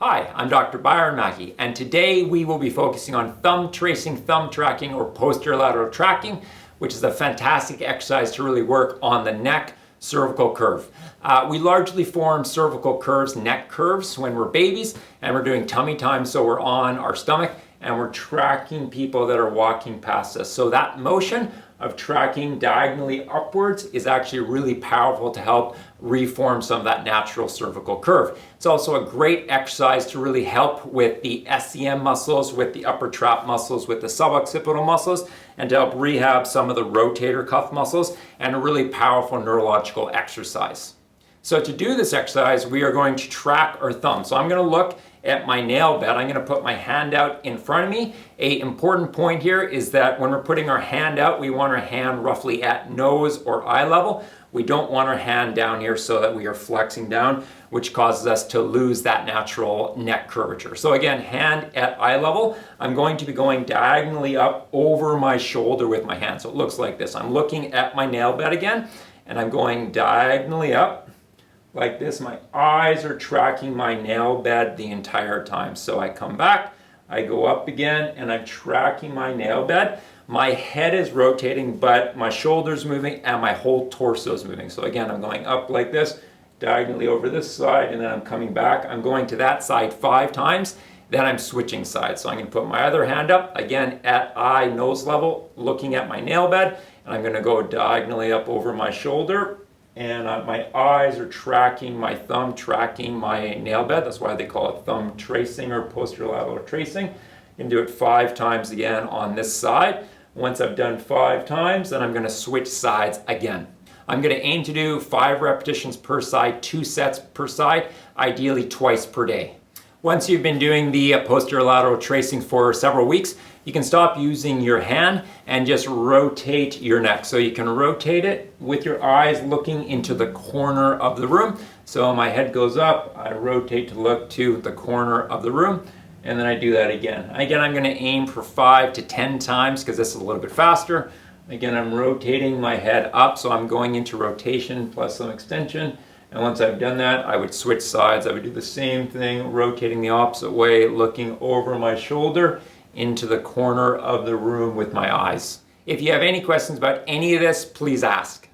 Hi, I'm Dr. Byron Mackay, and today we will be focusing on thumb tracing, thumb tracking, or posterolateral tracking, which is a fantastic exercise to really work on the neck cervical curve. We largely form cervical curves, neck curves, when we're babies, and we're doing tummy time, so we're on our stomach, and we're tracking people that are walking past us. So that motion of tracking diagonally upwards is actually really powerful to help reform some of that natural cervical curve. It's also a great exercise to really help with the SCM muscles, with the upper trap muscles, with the suboccipital muscles, and to help rehab some of the rotator cuff muscles, and a really powerful neurological exercise. So to do this exercise, we are going to track our thumb. So I'm going to look at my nail bed. I'm going to put my hand out in front of me. An important point here is that when we're putting our hand out, we want our hand roughly at nose or eye level. We don't want our hand down here so that we are flexing down, which causes us to lose that natural neck curvature. So again, hand at eye level. I'm going to be going diagonally up over my shoulder with my hand. So it looks like this. I'm looking at my nail bed again, and I'm going diagonally up like this. My eyes are tracking my nail bed the entire time. So I come back, I go up again, and I'm tracking my nail bed. My head is rotating, but my shoulder's moving and my whole torso is moving. So again, I'm going up like this, diagonally over this side, and then I'm coming back. I'm going to that side 5 times, then I'm switching sides. So I'm gonna put my other hand up, again at eye, nose level, looking at my nail bed, and I'm gonna go diagonally up over my shoulder, and my eyes are tracking, my thumb tracking my nail bed. That's why they call it thumb tracing or posterolateral tracing. You can do it 5 times again on this side. Once I've done 5 times, then I'm going to switch sides again. I'm going to aim to do 5 repetitions per side, 2 sets per side, ideally twice per day. Once you've been doing the posterolateral tracing for several weeks, you can stop using your hand and just rotate your neck. So you can rotate it with your eyes looking into the corner of the room. So my head goes up, I rotate to look to the corner of the room, and then I do that again. Again, I'm gonna aim for 5 to 10 times because this is a little bit faster. Again, I'm rotating my head up, so I'm going into rotation plus some extension. And once I've done that, I would switch sides. I would do the same thing, rotating the opposite way, looking over my shoulder into the corner of the room with my eyes. If you have any questions about any of this, please ask.